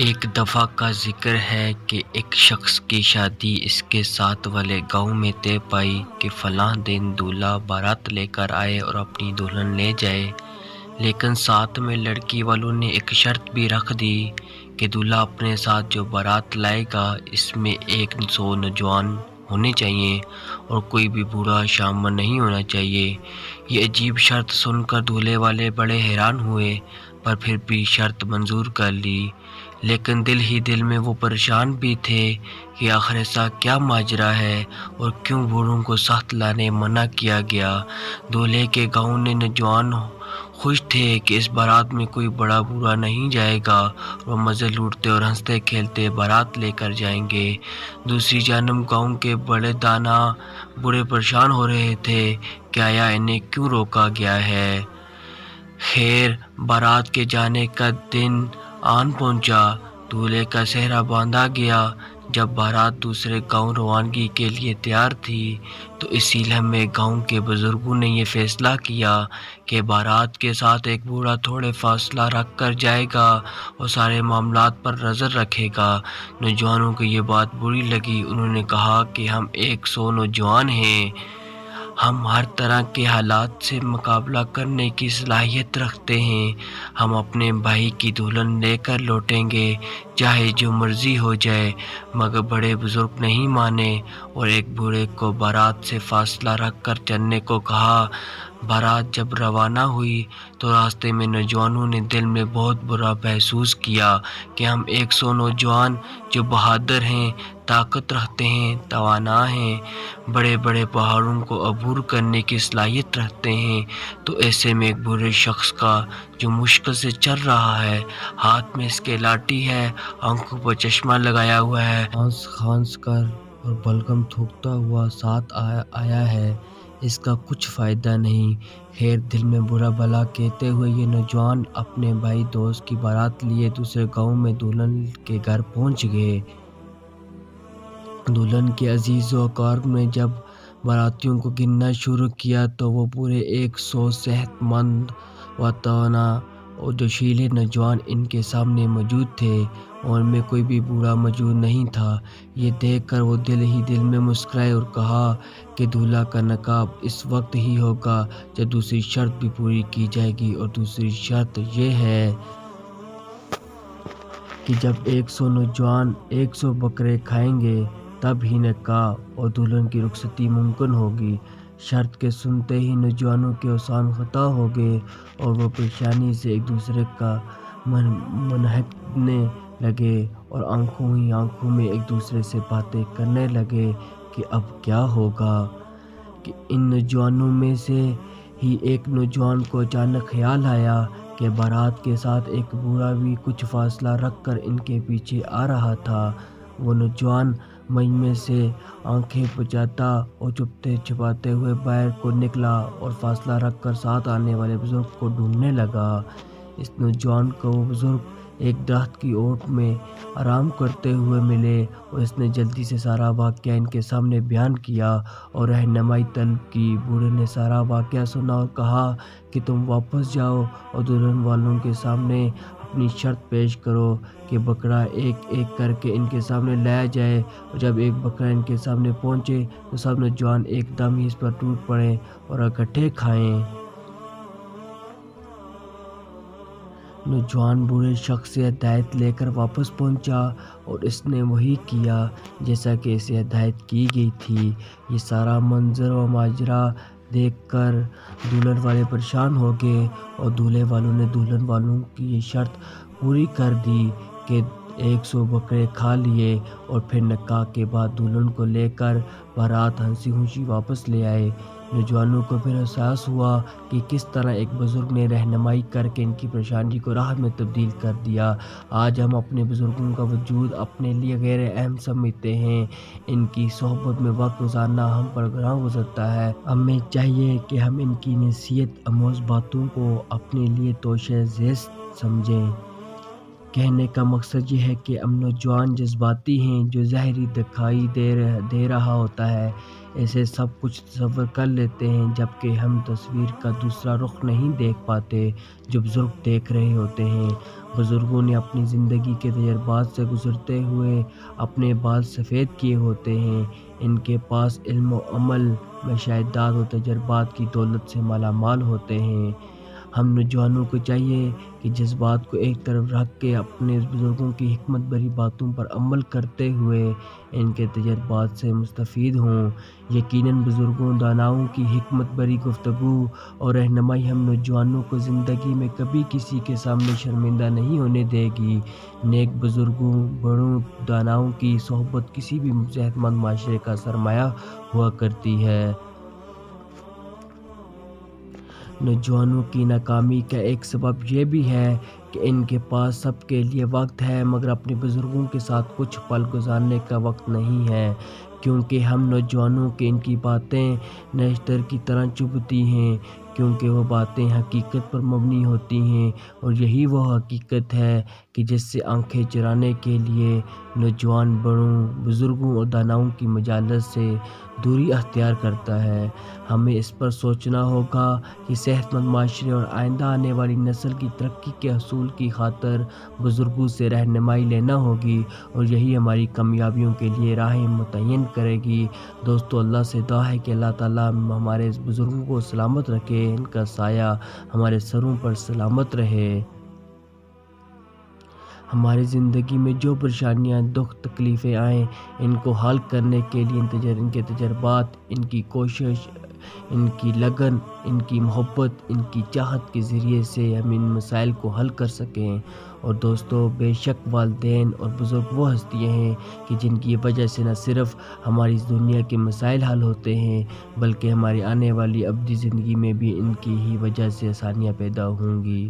ایک دفعہ کا ذکر ہے کہ ایک شخص کی شادی اس کے ساتھ والے گاؤں میں طے پائی کہ فلاں دن دولہا بارات لے کر آئے اور اپنی دلہن لے جائے، لیکن ساتھ میں لڑکی والوں نے ایک شرط بھی رکھ دی کہ دولہا اپنے ساتھ جو بارات لائے گا اس میں 100 نوجوان ہونے چاہیے اور کوئی بھی بوڑھا شامل نہیں ہونا چاہیے۔ یہ عجیب شرط سن کر دولہے والے بڑے حیران ہوئے، پر پھر بھی شرط منظور کر لی، لیکن دل ہی دل میں وہ پریشان بھی تھے کہ آخر ایسا کیا ماجرا ہے اور کیوں بوڑھوں کو ساتھ لانے منع کیا گیا۔ دولہے کے گاؤں نے نوجوان خوش تھے کہ اس بارات میں کوئی بڑا بوڑھا نہیں جائے گا، وہ مزے لوٹتے اور ہنستے کھیلتے بارات لے کر جائیں گے۔ دوسری جانب گاؤں کے بڑے دانا بوڑھے پریشان ہو رہے تھے کہ آیا انہیں کیوں روکا گیا ہے۔ خیر بارات کے جانے کا دن آن پہنچا، دولہے کا سہرا باندھا گیا۔ جب بارات دوسرے گاؤں روانگی کے لیے تیار تھی تو اسی لمحے گاؤں کے بزرگوں نے یہ فیصلہ کیا کہ بارات کے ساتھ ایک بوڑھا تھوڑے فاصلہ رکھ کر جائے گا اور سارے معاملات پر نظر رکھے گا۔ نوجوانوں کو یہ بات بری لگی، انہوں نے کہا کہ ہم 100 نوجوان ہیں، ہم ہر طرح کے حالات سے مقابلہ کرنے کی صلاحیت رکھتے ہیں، ہم اپنے بھائی کی دلہن لے کر لوٹیں گے چاہے جو مرضی ہو جائے۔ مگر بڑے بزرگ نہیں مانے اور ایک بوڑھے کو بارات سے فاصلہ رکھ کر چلنے کو کہا۔ بارات جب روانہ ہوئی تو راستے میں نوجوانوں نے دل میں بہت برا محسوس کیا کہ ہم 100 نوجوان جو بہادر ہیں، طاقت رکھتے ہیں، توانا ہیں، بڑے بڑے پہاڑوں کو عبور کرنے کی صلاحیت رکھتے ہیں، تو ایسے میں ایک بوڑھے شخص کا جو مشکل سے چل رہا ہے، ہاتھ میں اس کے لاٹھی ہے، آنکھوں پر چشمہ لگایا ہوا ہے، کھانس کھانس کر اور بلغم تھوکتا ہوا ساتھ آیا ہے، اس کا کچھ فائدہ نہیں۔ خیر دل میں برا بھلا کہتے ہوئے یہ نوجوان اپنے بھائی دوست کی بارات لیے دوسرے گاؤں میں دلہن کے گھر پہنچ گئے۔ دلہن کے عزیز و اقارب نے جب باراتیوں کو گننا شروع کیا تو وہ پورے 100 صحت مند و توانا اور جوشیلے نوجوان ان کے سامنے موجود تھے اور ان میں کوئی بھی بوڑھا موجود نہیں تھا۔ یہ دیکھ کر وہ دل ہی دل میں مسکرائے اور کہا کہ دولہا کا نکاح اس وقت ہی ہوگا جب دوسری شرط بھی پوری کی جائے گی، اور دوسری شرط یہ ہے کہ جب 100 نوجوان 100 بکرے کھائیں گے تب ہی نکاح اور دلہن کی رخصتی ممکن ہوگی۔ شرط کے سنتے ہی نوجوانوں کے اذہان خطا ہو گئے اور وہ پریشانی سے ایک دوسرے کا منہکنے لگے اور آنکھوں ہی آنکھوں میں ایک دوسرے سے باتیں کرنے لگے کہ اب کیا ہوگا۔ کہ ان نوجوانوں میں سے ہی ایک نوجوان کو اچانک خیال آیا کہ بارات کے ساتھ ایک بوڑھا بھی کچھ فاصلہ رکھ کر ان کے پیچھے آ رہا تھا۔ وہ نوجوان مجمع سے آنکھیں بچاتا اور چپتے چھپاتے ہوئے باہر کو نکلا اور فاصلہ رکھ کر ساتھ آنے والے بزرگ کو ڈھونڈنے لگا۔ اس نوجوان کو وہ بزرگ ایک درخت کی اوٹ میں آرام کرتے ہوئے ملے اور اس نے جلدی سے سارا واقعہ ان کے سامنے بیان کیا اور رہنمائی طلب کی۔ بوڑھے نے سارا واقعہ سنا اور کہا کہ تم واپس جاؤ اور دلہن والوں کے سامنے اپنی شرط پیش کرو کہ بکرا ایک ایک کر کے ان کے سامنے لایا جائے، اور جب ایک بکرا ان کے سامنے پہنچے تو سب نوجوان ایک دم ہی اس پر ٹوٹ پڑیں اور اکٹھے کھائیں۔ نوجوان بوڑھے شخص سے ہدایت لے کر واپس پہنچا اور اس نے وہی کیا جیسا کہ اسے ہدایت کی گئی تھی۔ یہ سارا منظر و ماجرا دیکھ کر دلہن والے پریشان ہو گئے اور دولہے والوں نے دلہن والوں کی یہ شرط پوری کر دی کہ 100 بکرے کھا لیے اور پھر نکاح کے بعد دلہن کو لے کر بارات ہنسی خوشی واپس لے آئے۔ نوجوانوں کو پھر احساس ہوا کہ کس طرح ایک بزرگ نے رہنمائی کر کے ان کی پریشانی کو راحت میں تبدیل کر دیا۔ آج ہم اپنے بزرگوں کا وجود اپنے لیے غیر اہم سمجھتے ہیں، ان کی صحبت میں وقت گزارنا ہم پر گراں گزرتا ہے۔ ہمیں چاہیے کہ ہم ان کی نصیحت آموز باتوں کو اپنے لیے توشہ ذیل سمجھیں۔ کہنے کا مقصد یہ ہے کہ ہم نوجوان جذباتی ہیں، جو ظاہری دکھائی دے رہا ہوتا ہے اسے سب کچھ تصور کر لیتے ہیں، جبکہ ہم تصویر کا دوسرا رخ نہیں دیکھ پاتے جو بزرگ دیکھ رہے ہوتے ہیں۔ بزرگوں نے اپنی زندگی کے تجربات سے گزرتے ہوئے اپنے بال سفید کیے ہوتے ہیں، ان کے پاس علم و عمل، مشاہدات و تجربات کی دولت سے مالا مال ہوتے ہیں۔ ہم نوجوانوں کو چاہیے کہ جذبات کو ایک طرف رکھ کے اپنے بزرگوں کی حکمت بھری باتوں پر عمل کرتے ہوئے ان کے تجربات سے مستفید ہوں۔ یقیناً بزرگوں داناؤں کی حکمت بھری گفتگو اور رہنمائی ہم نوجوانوں کو زندگی میں کبھی کسی کے سامنے شرمندہ نہیں ہونے دے گی۔ نیک بزرگوں، بڑوں داناؤں کی صحبت کسی بھی صحت مند معاشرے کا سرمایہ ہوا کرتی ہے۔ نوجوانوں کی ناکامی کا ایک سبب یہ بھی ہے کہ ان کے پاس سب کے لیے وقت ہے مگر اپنے بزرگوں کے ساتھ کچھ پل گزارنے کا وقت نہیں ہے، کیونکہ ہم نوجوانوں کے ان کی باتیں نشتر کی طرح چبھتی ہیں، کیونکہ وہ باتیں حقیقت پر مبنی ہوتی ہیں، اور یہی وہ حقیقت ہے کہ جس سے آنکھیں چرانے کے لیے نوجوان بڑوں، بزرگوں اور داناؤں کی مجالس سے دوری اختیار کرتا ہے۔ ہمیں اس پر سوچنا ہوگا کہ صحت مند معاشرے اور آئندہ آنے والی نسل کی ترقی کے حصول کی خاطر بزرگوں سے رہنمائی لینا ہوگی، اور یہی ہماری کامیابیوں کے لیے راہیں متعین کرے گی۔ دوستو، اللہ سے دعا ہے کہ اللہ تعالیٰ ہمارے بزرگوں کو سلامت رکھے، ان کا سایہ ہمارے سروں پر سلامت رہے۔ ہماری زندگی میں جو پریشانیاں، دکھ، تکلیفیں آئیں، ان کو حل کرنے کے لیے ان کے تجربات، ان کی کوشش، ان کی لگن، ان کی محبت، ان کی چاہت کے ذریعے سے ہم ان مسائل کو حل کر سکیں۔ اور دوستو، بے شک والدین اور بزرگ وہ ہستیاں ہیں کہ جن کی وجہ سے نہ صرف ہماری اس دنیا کے مسائل حل ہوتے ہیں بلکہ ہماری آنے والی ابدی زندگی میں بھی ان کی ہی وجہ سے آسانیاں پیدا ہوں گی۔